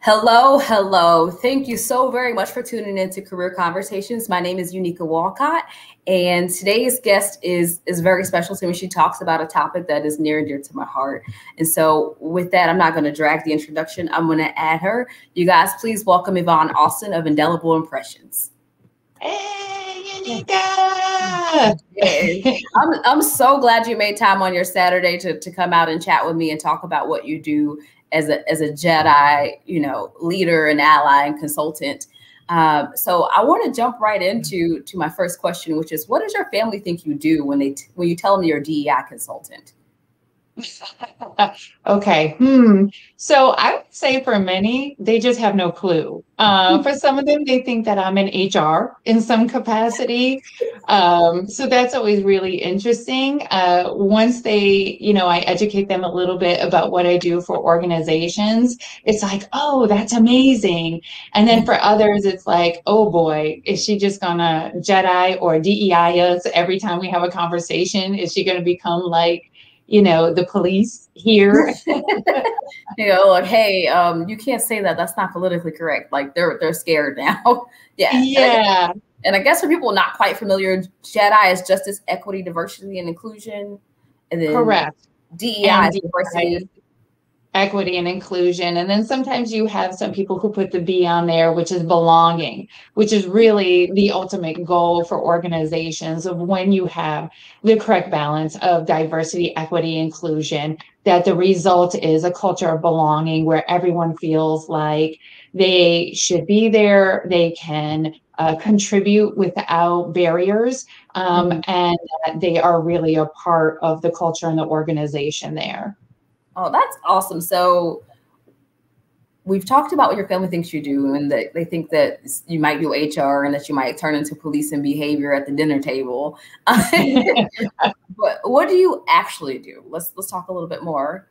Hello, hello. Thank you so very much for tuning in to Career Conversations. My name is Unica Walcott, and today's guest is very special to me. She talks about a topic that is near and dear to my heart. And so with that, I'm not going to drag the introduction. I'm going to add her. You guys, please welcome Yvonne Alston of Indelible Impressions. Hey, Unica! Hey, I'm so glad you made time on your Saturday to come out and chat with me and talk about what you do as a Jedi, leader and ally and consultant. So I want to jump right into my first question, which is, what does your family think you do when you tell them you're a DEI consultant? Okay. So I would say for many, they just have no clue. For some of them, they think that I'm in HR in some capacity. So that's always really interesting. Once I educate them a little bit about what I do for organizations, it's like, oh, that's amazing. And then for others, it's like, oh boy, is she just gonna Jedi or DEI us every time we have a conversation? Is she gonna become like, the police here? Like, hey, you can't say that. That's not politically correct. Like they're scared now. Yeah. Yeah. And I guess for people not quite familiar, Jedi is justice, equity, diversity, and inclusion. And then Correct. DEI is diversity, equity, and inclusion. And then sometimes you have some people who put the B on there, which is belonging, which is really the ultimate goal for organizations of when you have the correct balance of diversity, equity, inclusion, that the result is a culture of belonging where everyone feels like they should be there, they can contribute without barriers, and that they are really a part of the culture and the organization there. Oh, that's awesome. So we've talked about what your family thinks you do, and that they think that you might do HR and that you might turn into police and behavior at the dinner table. But what do you actually do? Let's talk a little bit more.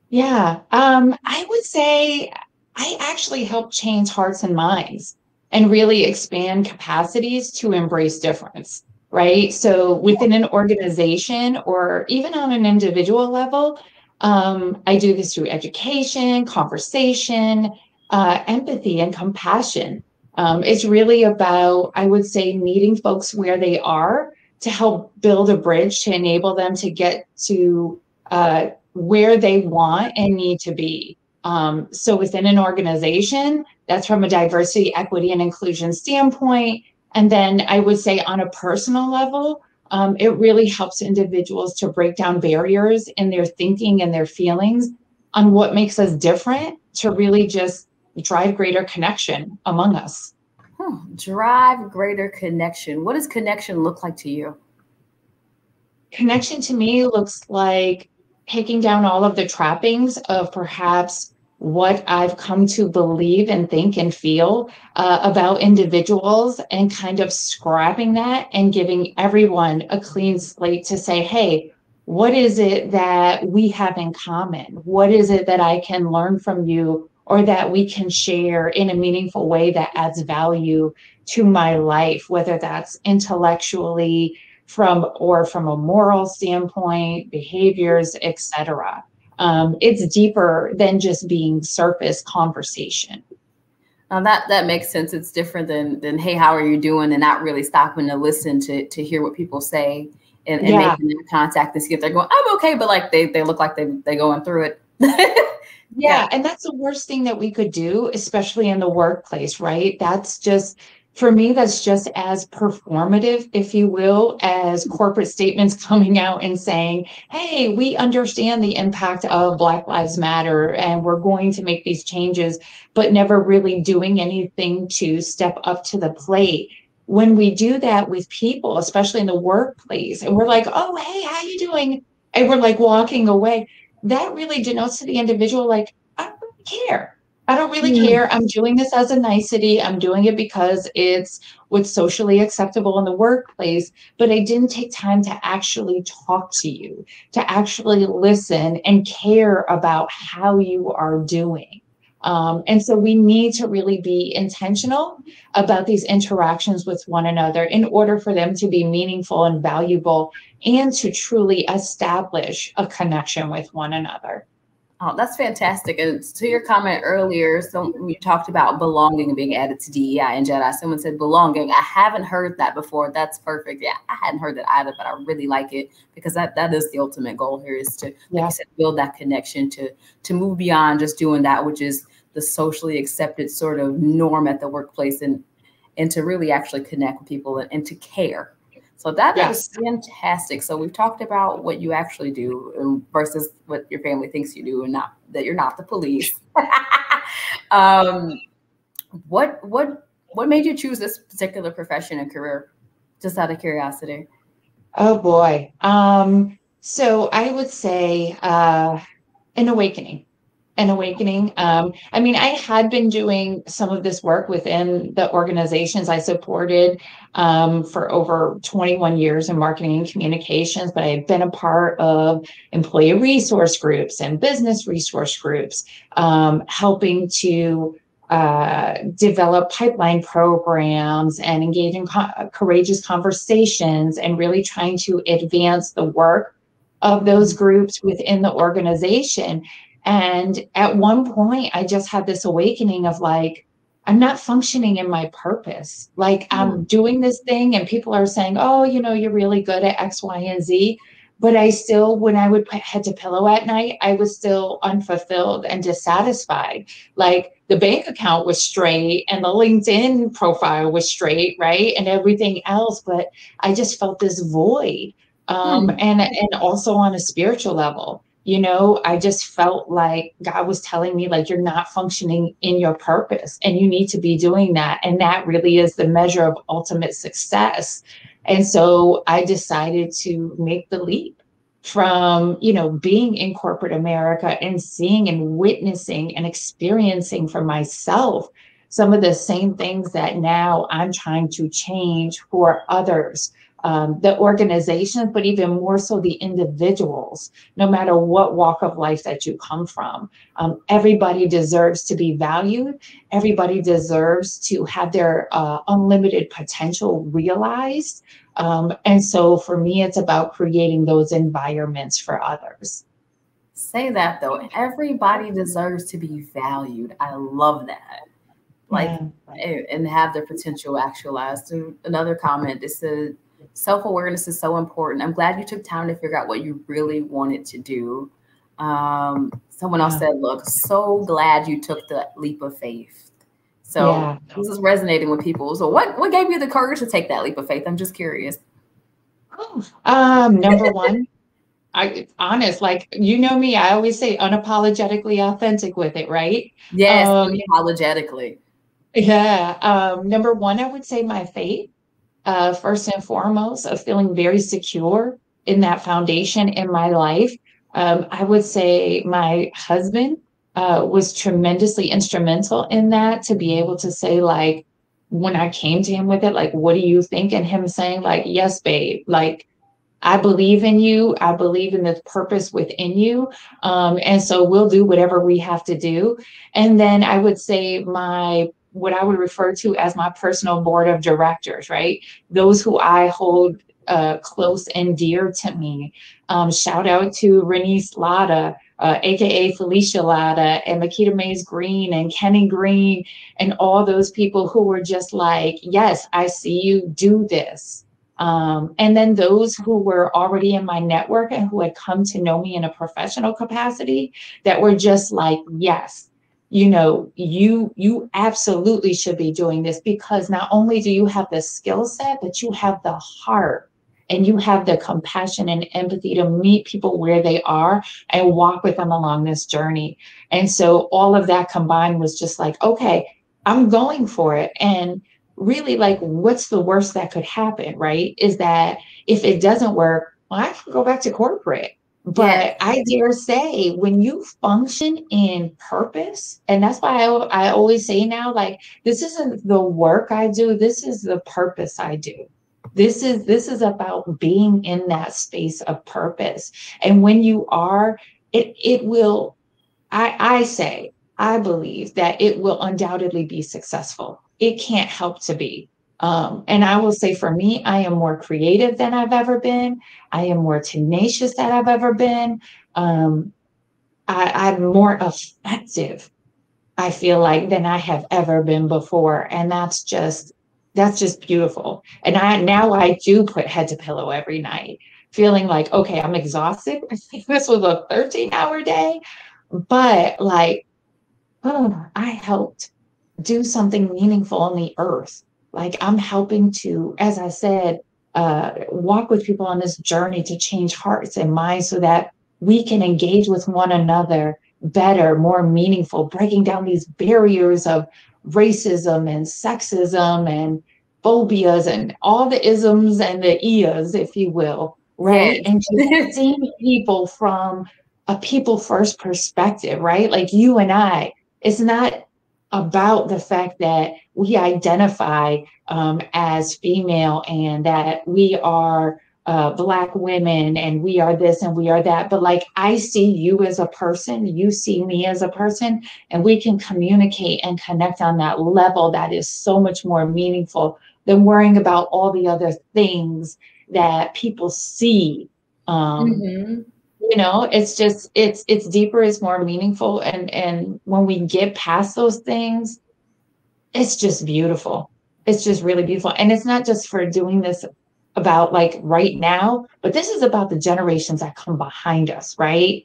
Yeah, I would say I actually help change hearts and minds and really expand capacities to embrace difference, right? So within an organization or even on an individual level, I do this through education, conversation, empathy, and compassion. It's really about, I would say, meeting folks where they are to help build a bridge to enable them to get to where they want and need to be. So within an organization, that's from a diversity, equity, and inclusion standpoint. And then I would say on a personal level, it really helps individuals to break down barriers in their thinking and their feelings on what makes us different to really just drive greater connection among us. Drive greater connection. What does connection look like to you? Connection to me looks like taking down all of the trappings of perhaps what I've come to believe and think and feel about individuals, and kind of scrapping that and giving everyone a clean slate to say, hey, what is it that we have in common? What is it that I can learn from you, or that we can share in a meaningful way that adds value to my life, whether that's intellectually, from a moral standpoint, behaviors, etc. It's deeper than just being surface conversation. That makes sense. It's different than hey, how are you doing, and not really stopping to listen to hear what people say and making that contact and see if they're going, I'm okay, but like they look like they going through it. Yeah, and that's the worst thing that we could do, especially in the workplace, right? That's just, for me, that's just as performative, if you will, as corporate statements coming out and saying, hey, we understand the impact of Black Lives Matter and we're going to make these changes, but never really doing anything to step up to the plate. When we do that with people, especially in the workplace, and we're like, oh, hey, how you doing? And we're like walking away, that really denotes to the individual, like, I don't really care. I don't really care. I'm doing this as a nicety. I'm doing it because it's what's socially acceptable in the workplace, but I didn't take time to actually talk to you, to actually listen and care about how you are doing. And so we need to really be intentional about these interactions with one another in order for them to be meaningful and valuable, and to truly establish a connection with one another. Oh, that's fantastic. And to your comment earlier, so you talked about belonging and being added to DEI and Jedi. Someone said belonging. I haven't heard that before. That's perfect. Yeah, I hadn't heard that either, but I really like it because that is the ultimate goal here, is to, like you said, build that connection, to move beyond just doing that, which is the socially accepted sort of norm at the workplace, and to really actually connect with people and to care. So that is fantastic. So we've talked about what you actually do versus what your family thinks you do, and not that you're not the police. What made you choose this particular profession and career? Just out of curiosity. Oh boy. So I would say an awakening. An awakening. I mean, I had been doing some of this work within the organizations I supported for over 21 years in marketing and communications, but I've been a part of employee resource groups and business resource groups, helping to develop pipeline programs and engage in courageous conversations, and really trying to advance the work of those groups within the organization. And at one point, I just had this awakening of like, I'm not functioning in my purpose. Like, I'm doing this thing and people are saying, oh, you know, you're really good at X, Y, and Z. But I still, when I would put head to pillow at night, I was still unfulfilled and dissatisfied. Like, the bank account was straight and the LinkedIn profile was straight, right? And everything else. But I just felt this void. And also on a spiritual level. You know, I just felt like God was telling me, like, you're not functioning in your purpose and you need to be doing that. And that really is the measure of ultimate success. And so I decided to make the leap from, you know, being in corporate America and seeing and witnessing and experiencing for myself some of the same things that now I'm trying to change for others. The organizations, but even more so the individuals, no matter what walk of life that you come from. Everybody deserves to be valued. Everybody deserves to have their unlimited potential realized. And so for me, it's about creating those environments for others. Say that though. Everybody deserves to be valued. I love that. Like, and have their potential actualized. So another comment, it said, self-awareness is so important. I'm glad you took time to figure out what you really wanted to do. Someone else said, look, so glad you took the leap of faith. So this is resonating with people. So what gave you the courage to take that leap of faith? I'm just curious. Number one, honest, like, you know me, I always say unapologetically authentic with it, right? Yes, unapologetically. Yeah. Number one, I would say my faith. First and foremost, of feeling very secure in that foundation in my life. I would say my husband was tremendously instrumental in that, to be able to say, like, when I came to him with it, like, what do you think? And him saying, like, yes, babe, like, I believe in you. I believe in the purpose within you. And so we'll do whatever we have to do. And then I would say what I would refer to as my personal board of directors, right? Those who I hold close and dear to me. Shout out to Renice Latta, AKA Felicia Latta, and Makita Mays Green and Kenny Green, and all those people who were just like, yes, I see you, do this. And then those who were already in my network and who had come to know me in a professional capacity, that were just like, yes, you know, you absolutely should be doing this, because not only do you have the skill set, but you have the heart and you have the compassion and empathy to meet people where they are and walk with them along this journey. And so all of that combined was just like, okay, I'm going for it. And really, like, what's the worst that could happen, right? Is that if it doesn't work, well, I can go back to corporate. But I dare say, when you function in purpose, and that's why I always say now, like, this isn't the work I do, this is the purpose I do. This is about being in that space of purpose. And when you are, it will, I believe that it will undoubtedly be successful. It can't help to be. And I will say, for me, I am more creative than I've ever been. I am more tenacious than I've ever been. I'm more effective, I feel like, than I have ever been before. And that's just beautiful. And I do put head to pillow every night, feeling like, okay, I'm exhausted. This was a 13-hour day, but like, oh, I helped do something meaningful on the earth. Like I'm helping to, as I said, walk with people on this journey to change hearts and minds so that we can engage with one another better, more meaningful, breaking down these barriers of racism and sexism and phobias and all the isms and the ias, if you will, right? Yes. And just seeing people from a people first perspective, right? Like you and I, it's not about the fact that we identify as female and that we are Black women and we are this and we are that. But like, I see you as a person, you see me as a person, and we can communicate and connect on that level that is so much more meaningful than worrying about all the other things that people see. Mm-hmm. You know, it's just it's deeper, it's more meaningful, and when we get past those things, it's just beautiful. It's just really beautiful. And it's not just for doing this about like right now, but this is about the generations that come behind us, right?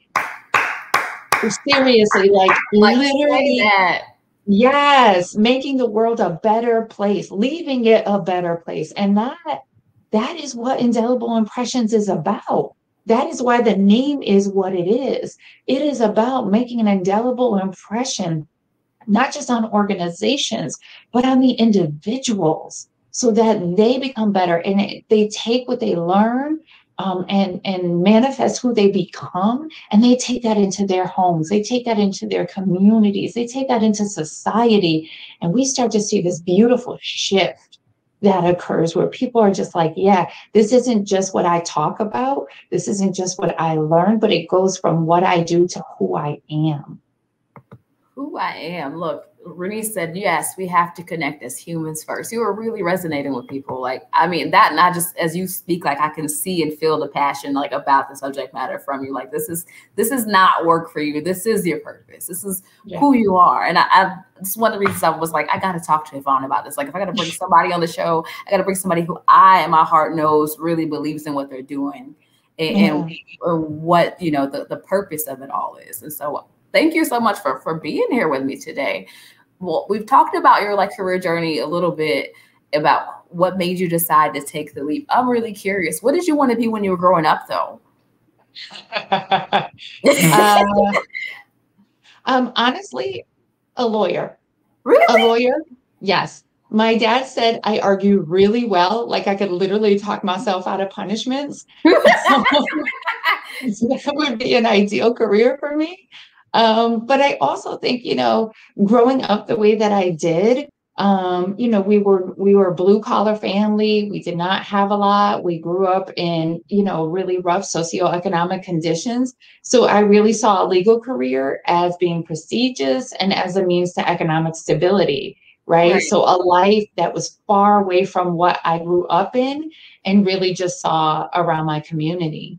Seriously, like Like say literally, that. yes, making the world a better place, leaving it a better place. And that is what Indelible Impressions is about. That is why the name is what it is. It is about making an indelible impression, not just on organizations, but on the individuals so that they become better and they take what they learn and manifest who they become. And they take that into their homes, they take that into their communities, they take that into society. And we start to see this beautiful shift that occurs where people are just like, yeah, this isn't just what I talk about. This isn't just what I learn, but it goes from what I do to who I am. Who I am. Look, Renee said, yes, we have to connect as humans first. You are really resonating with people. Like, I mean, that not just as you speak, like I can see and feel the passion like about the subject matter from you. Like this is not work for you. This is your purpose. This is who you are. And I just one of the reasons I was like, I got to talk to Yvonne about this. Like if I got to bring somebody on the show, I got to bring somebody who I in my heart knows really believes in what they're doing and what, you know, the purpose of it all is. And so thank you so much for being here with me today. Well, we've talked about your like career journey a little bit about what made you decide to take the leap. I'm really curious. What did you want to be when you were growing up, though? Honestly, a lawyer. Really? A lawyer? Yes. My dad said I argue really well, like I could literally talk myself out of punishments. So that would be an ideal career for me. But I also think, you know, growing up the way that I did, you know, we were a blue collar family. We did not have a lot. We grew up in, you know, really rough socioeconomic conditions. So I really saw a legal career as being prestigious and as a means to economic stability. Right. So a life that was far away from what I grew up in and really just saw around my community.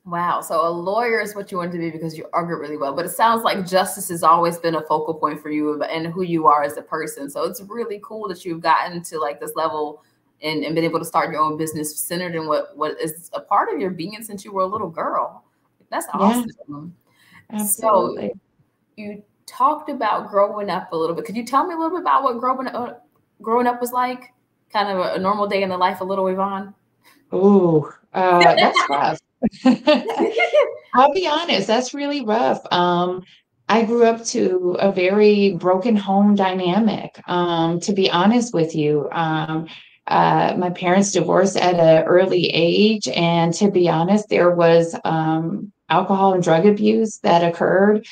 Wow. So a lawyer is what you wanted to be because you argue really well. But it sounds like justice has always been a focal point for you and who you are as a person. So it's really cool that you've gotten to like this level and been able to start your own business centered in what is a part of your being since you were a little girl. That's awesome. Yeah, absolutely. So you talked about growing up a little bit. Could you tell me a little bit about what growing up was like? Kind of a normal day in the life of little Yvonne? Oh, that's rough. I'll be honest, that's really rough. I grew up to a very broken home dynamic, to be honest with you. My parents divorced at an early age, and to be honest, there was alcohol and drug abuse that occurred.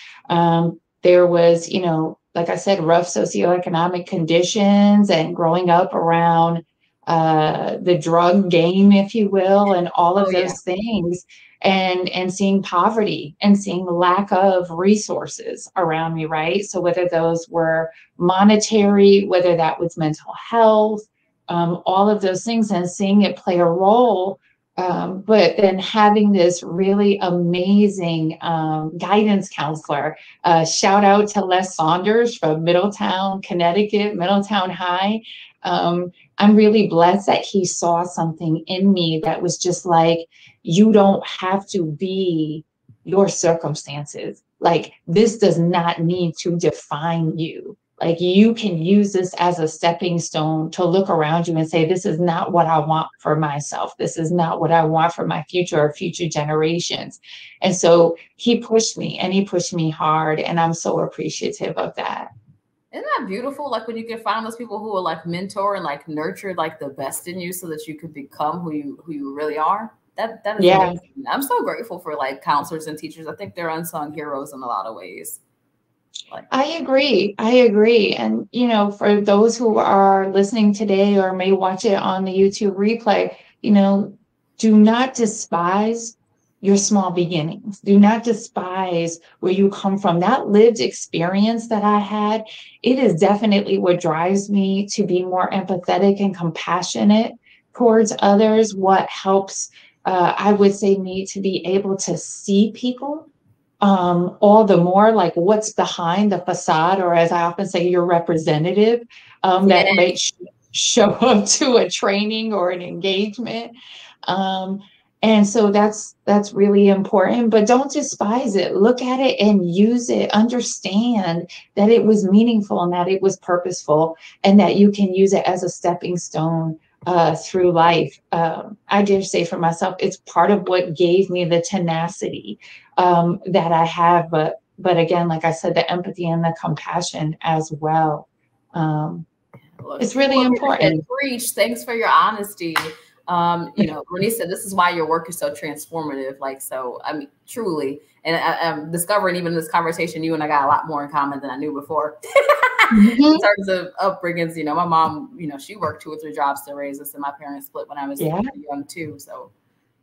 There was, you know, like I said, rough socioeconomic conditions and growing up around the drug game, if you will, and all of those things, and seeing poverty and seeing lack of resources around me, right? So whether those were monetary, whether that was mental health, all of those things, and seeing it play a role But then having this really amazing guidance counselor, shout out to Les Saunders from Middletown, Connecticut, Middletown High. I'm really blessed that he saw something in me that was just like, you don't have to be your circumstances. Like, this does not need to define you. Like, you can use this as a stepping stone to look around you and say, this is not what I want for myself. This is not what I want for my future or future generations. And so he pushed me, and he pushed me hard. And I'm so appreciative of that. Isn't that beautiful? Like when you can find those people who will like mentor and like nurture like the best in you so that you could become who you really are. That is amazing. I'm so grateful for like counselors and teachers. I think they're unsung heroes in a lot of ways. I agree. And, you know, for those who are listening today or may watch it on the YouTube replay, you know, do not despise your small beginnings. Do not despise where you come from. That lived experience that I had, it is definitely what drives me to be more empathetic and compassionate towards others. What helps, I would say, me to be able to see people all the more, like what's behind the facade, or as I often say, your representative that may show up to a training or an engagement. And so that's really important, but don't despise it. Look at it and use it. Understand that it was meaningful and that it was purposeful, and that you can use it as a stepping stone through life. I dare say for myself, it's part of what gave me the tenacity that I have, but again, like I said, the empathy and the compassion as well. It's really important. Preach. Thanks for your honesty. You know, Renee said this is why your work is so transformative. Like, so I mean, truly, and I'm discovering even in this conversation, you and I got a lot more in common than I knew before. In terms of upbringings, you know, my mom, you know, she worked 2 or 3 jobs to raise us, and my parents split when I was young too. So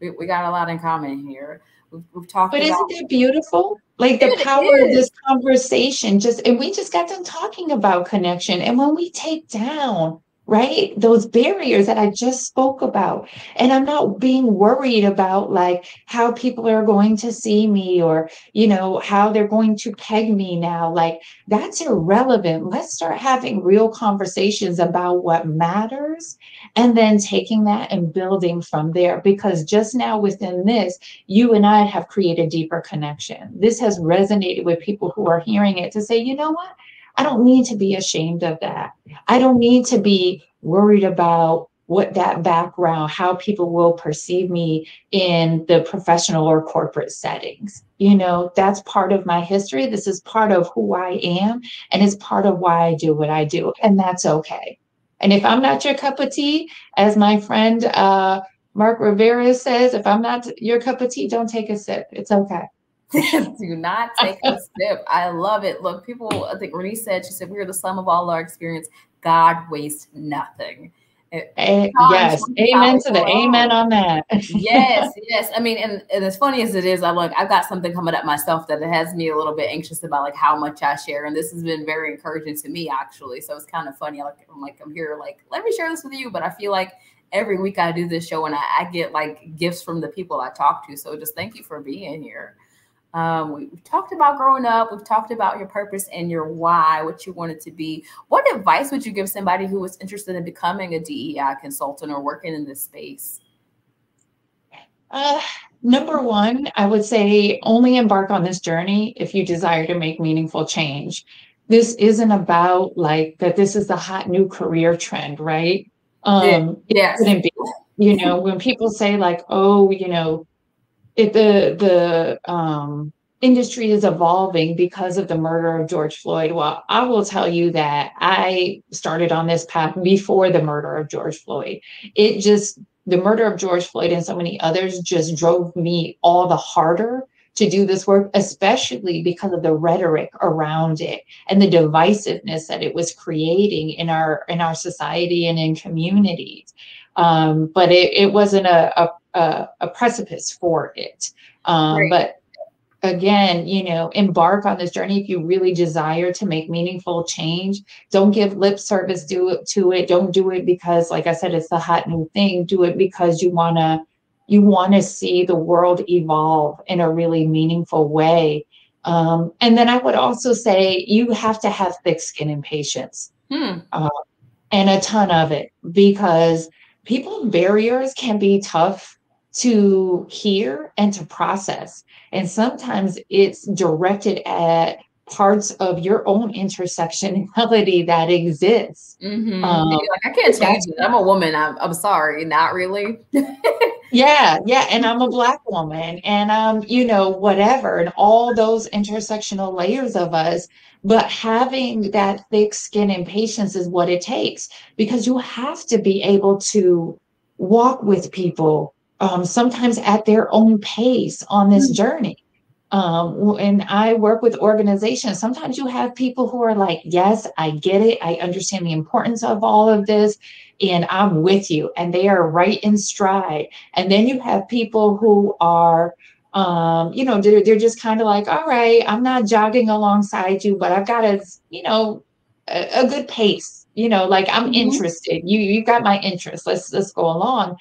we got a lot in common here. We've talked but isn't it beautiful? Like the power of this conversation, and we just got done talking about connection. And when we take down, right, those barriers that I just spoke about, and I'm not being worried about like how people are going to see me, or, you know, how they're going to peg me now, like that's irrelevant. Let's start having real conversations about what matters, and then taking that and building from there. Because just now within this, you and I have created deeper connection. This has resonated with people who are hearing it to say, you know what? I don't need to be ashamed of that. I don't need to be worried about what that background, how people will perceive me in the professional or corporate settings. You know, that's part of my history. This is part of who I am, and it's part of why I do what I do. And that's okay. And if I'm not your cup of tea, as my friend Mark Rivera says, if I'm not your cup of tea, don't take a sip. It's okay. Do not take a sip. I love it. Look, people, I think Renee said, she said, we are the sum of all our experience. God wastes nothing. Yes. Amen to the amen on that. Yes. I mean, and as funny as it is, I've got something coming up myself that it has me a little bit anxious about like how much I share. And this has been very encouraging to me, actually. So it's kind of funny. I'm here, like, let me share this with you. But I feel like every week I do this show and I get like gifts from the people I talk to. So just thank you for being here. We've talked about growing up. We've talked about your purpose and your why, what you wanted to be. What advice would you give somebody who was interested in becoming a DEI consultant or working in this space? Number one, I would say only embark on this journey if you desire to make meaningful change. This isn't about like that this is the hot new career trend, right? It couldn't be. You know, when people say like, oh, you know, the industry is evolving because of the murder of George Floyd. Well, I will tell you that I started on this path before the murder of George Floyd. The murder of George Floyd and so many others just drove me all the harder to do this work, especially because of the rhetoric around it and the divisiveness that it was creating in our society and in communities. But it wasn't a precipice for it. Right. But again, you know, embark on this journey if you really desire to make meaningful change. Don't give lip service to it. Don't do it because, like I said, it's the hot new thing. Do it because you want to You want to see the world evolve in a really meaningful way. And then I would also say you have to have thick skin and patience, uh, and a ton of it, because people's barriers can be tough to hear and to process. And sometimes it's directed at parts of your own intersectionality that exists. And you're like, I can't change it. I'm a woman. I'm sorry, not really. Yeah, yeah. And I'm a Black woman, and you know, whatever, and all those intersectional layers of us. But having that thick skin and patience is what it takes, because you have to be able to walk with people, sometimes at their own pace on this journey. And I work with organizations. Sometimes you have people who are like, yes, I get it. I understand the importance of all of this, and I'm with you. And they are right in stride. And then you have people who are, you know, they're just kind of like, all right, I'm not jogging alongside you, but I've got a, you know, a good pace, you know, like I'm interested. You got my interest. Let's go along.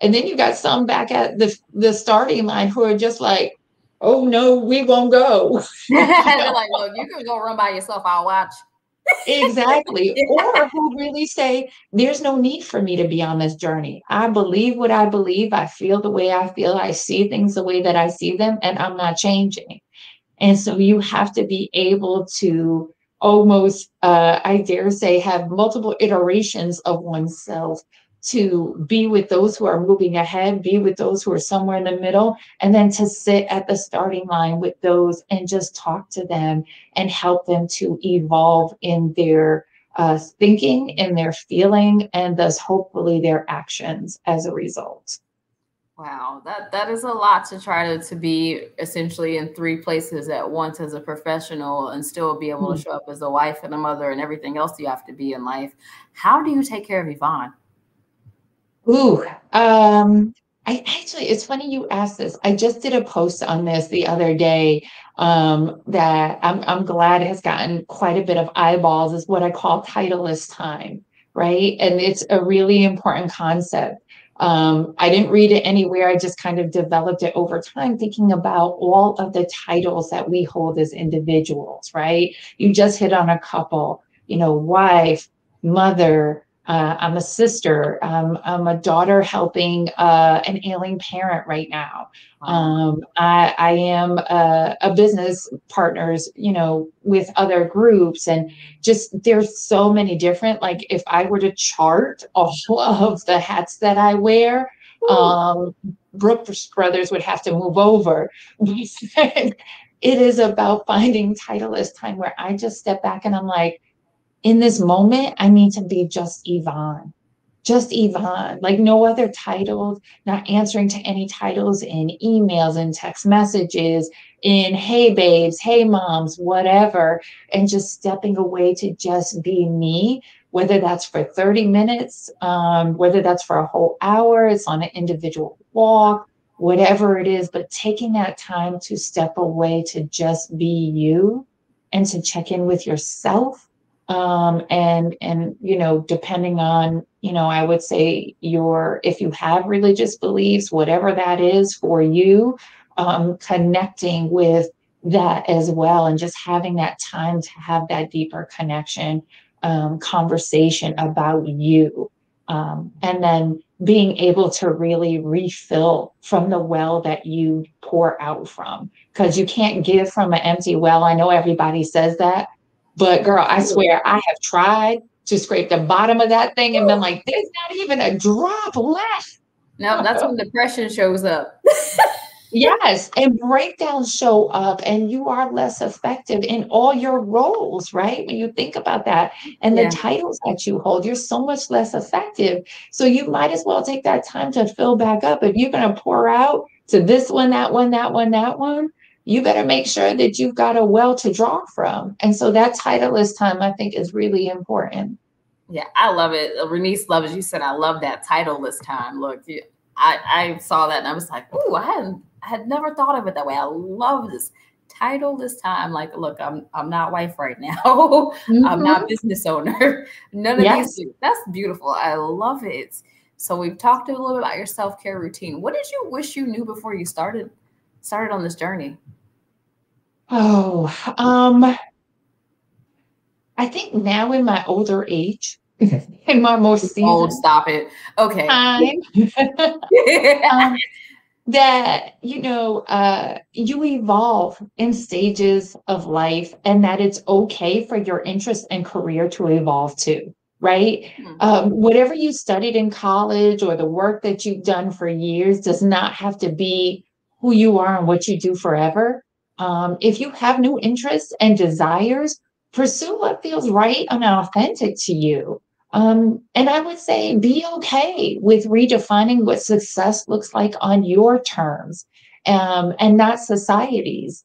And then you got some back at the starting line who are just like, oh no, we won't go. They're like, look, you can go run by yourself. I'll watch. Exactly. Or who really say, there's no need for me to be on this journey. I believe what I believe. I feel the way I feel. I see things the way that I see them, and I'm not changing. And so you have to be able to almost, I dare say, have multiple iterations of oneself to be with those who are moving ahead, be with those who are somewhere in the middle, and then to sit at the starting line with those and just talk to them and help them to evolve in their thinking, in their feeling, and thus hopefully their actions as a result. Wow, that is a lot to try to be essentially in three places at once as a professional and still be able to show up as a wife and a mother and everything else you have to be in life. How do you take care of Yvonne? Ooh, I actually, it's funny you asked this. I just did a post on this the other day, that I'm glad has gotten quite a bit of eyeballs, is what I call titleist time, right? And it's a really important concept. I didn't read it anywhere. I just kind of developed it over time, thinking about all of the titles that we hold as individuals, right? You just hit on a couple, you know, wife, mother, I'm a sister. I'm a daughter helping an ailing parent right now. I am a business partners, you know, with other groups, and just there's so many different. Like if I were to chart all of the hats that I wear, Brooks Brothers would have to move over. It is about finding titleist time where I just step back and I'm like, in this moment, I need to be just Yvonne. Just Yvonne, like no other titles, not answering to any titles in emails and text messages, in hey babes, hey moms, whatever, and just stepping away to just be me, whether that's for 30 minutes, whether that's for a whole hour, it's on an individual walk, whatever it is, but taking that time to step away to just be you and to check in with yourself, and you know, depending on, you know, I would say your, if you have religious beliefs, whatever that is for you, connecting with that as well, and just having that time to have that deeper connection, conversation about you, and then being able to really refill from the well that you pour out from, because you can't give from an empty well. I know everybody says that, but girl, I swear I have tried to scrape the bottom of that thing and been like, there's not even a drop left. No, that's when depression shows up. Yes, and breakdowns show up, and you are less effective in all your roles, right? When you think about that, and the titles that you hold, you're so much less effective. So you might as well take that time to fill back up. If you're going to pour out to this one, that one, that one, that one, you better make sure that you've got a well to draw from. And so that titleist time, I think, is really important. Yeah, I love it. Renice loves, you said, I love that titleist time. Look, I saw that and I was like, ooh, I had never thought of it that way. I love this title this time. Like, look, I'm not wife right now. I'm not business owner. None of these things. That's beautiful. I love it. So we've talked a little bit about your self-care routine. What did you wish you knew before you started on this journey? Oh, I think now in my older age, in my more Old, seasoned stop it. Okay. time, um, that you evolve in stages of life, and that it's okay for your interest and career to evolve too, right? Whatever you studied in college or the work that you've done for years does not have to be who you are and what you do forever. If you have new interests and desires, pursue what feels right and authentic to you. And I would say be okay with redefining what success looks like on your terms, and not society's.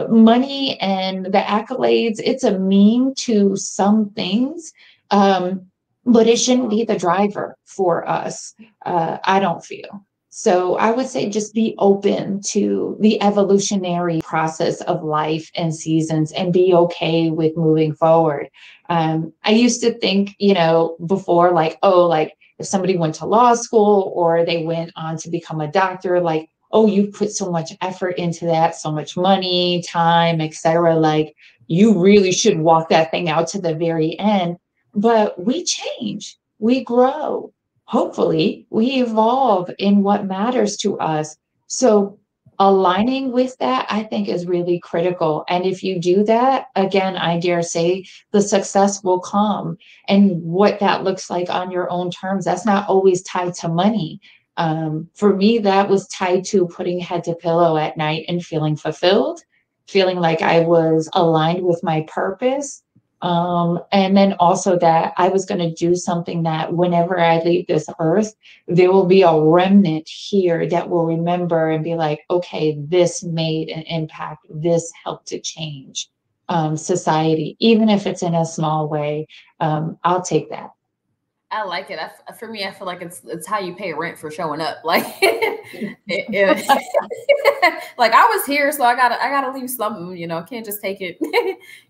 Money and the accolades, it's a mean to some things, but it shouldn't be the driver for us, I don't feel. So I would say just be open to the evolutionary process of life and seasons and be okay with moving forward. I used to think, before, like, oh, like if somebody went to law school or they went on to become a doctor, like, oh, you put so much effort into that, so much money, time, etc. Like you really should walk that thing out to the very end. But we change, we grow. Hopefully, we evolve in what matters to us. So aligning with that, I think, is really critical. And if you do that, again, I dare say the success will come. And what that looks like on your own terms, that's not always tied to money. For me, that was tied to putting head to pillow at night and feeling fulfilled, feeling like I was aligned with my purpose. And then also that I was going to do something that whenever I leave this earth, there will be a remnant here that will remember and be like, okay, this made an impact. This helped to change society, even if it's in a small way. I'll take that. I like it. For me, I feel like it's how you pay rent for showing up. Like, like I was here, so I gotta leave something. Can't just take it.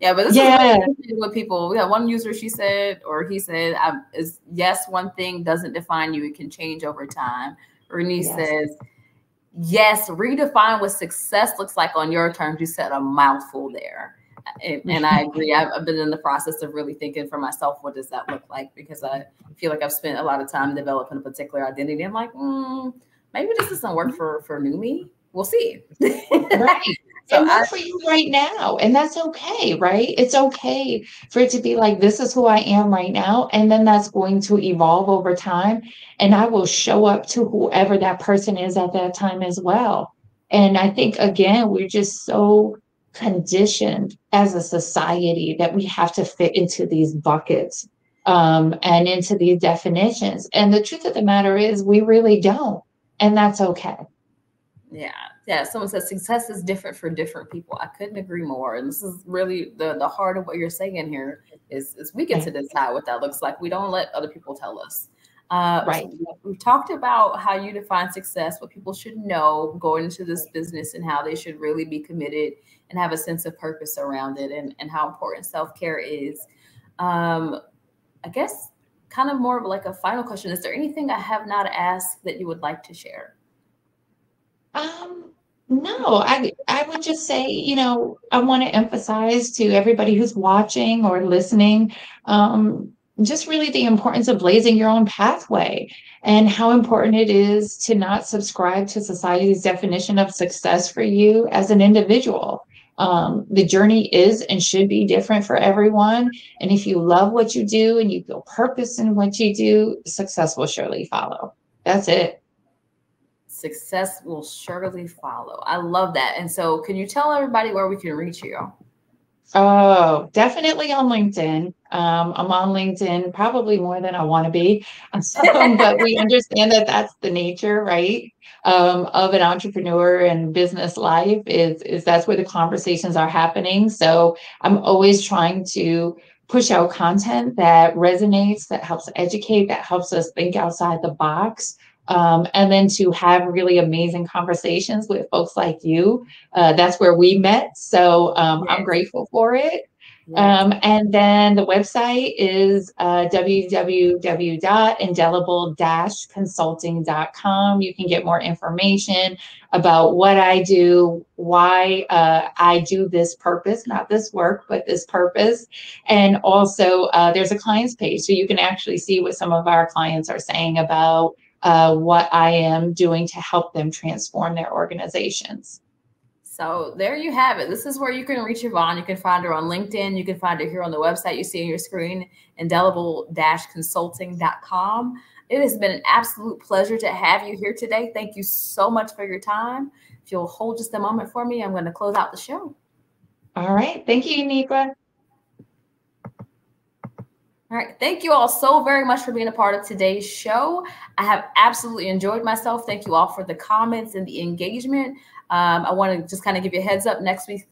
Yeah, but this is Yeah. really what people. We got one user. She said, or he said, "Is yes, one thing doesn't define you. It can change over time." Renee Yes. says, "Yes, redefine what success looks like on your terms." You said a mouthful there. And I agree. I've been in the process of really thinking for myself, what does that look like? Because I feel like I've spent a lot of time developing a particular identity. I'm like, maybe this doesn't work for new me. We'll see. Right. So It worked for you right now. And that's okay, right? It's okay for it to be like, this is who I am right now. And then that's going to evolve over time. And I will show up to whoever that person is at that time as well. And I think, again, we're just so conditioned as a society that we have to fit into these buckets, and into these definitions. And the truth of the matter is, we really don't. And that's okay. Yeah. Someone says success is different for different people. I couldn't agree more. And this is really the heart of what you're saying here is we get to decide what that looks like. We don't let other people tell us. Right. So we've talked about how you define success, what people should know going into this business, and how they should really be committed and have a sense of purpose around it, and how important self-care is. I guess kind of more of like a final question. Is there anything I have not asked that you would like to share? No, I would just say, I want to emphasize to everybody who's watching or listening, just really the importance of blazing your own pathway and how important it is to not subscribe to society's definition of success for you as an individual. The journey is and should be different for everyone. And if you love what you do and you feel purpose in what you do, success will surely follow. That's it. Success will surely follow. I love that. And so can you tell everybody where we can reach you? Oh, definitely on LinkedIn. I'm on LinkedIn probably more than I want to be. But we understand that that's the nature, right? Of an entrepreneur and business life is that's where the conversations are happening. So I'm always trying to push out content that resonates, that helps educate, that helps us think outside the box. And then to have really amazing conversations with folks like you. That's where we met. So I'm Yes. grateful for it. Yes. And then the website is www.indelible-consulting.com. You can get more information about what I do, why I do this purpose, not this work, but this purpose. And also there's a clients page, so you can actually see what some of our clients are saying about what I am doing to help them transform their organizations. So there you have it. This is where you can reach Yvonne. You can find her on LinkedIn. You can find her here on the website you see on your screen, indelible-consulting.com. It has been an absolute pleasure to have you here today. Thank you so much for your time. If you'll hold just a moment for me, I'm going to close out the show. All right. Thank you, Uniqua. All right. Thank you all so very much for being a part of today's show. I have absolutely enjoyed myself. Thank you all for the comments and the engagement. I want to just kind of give you a heads up. Next week,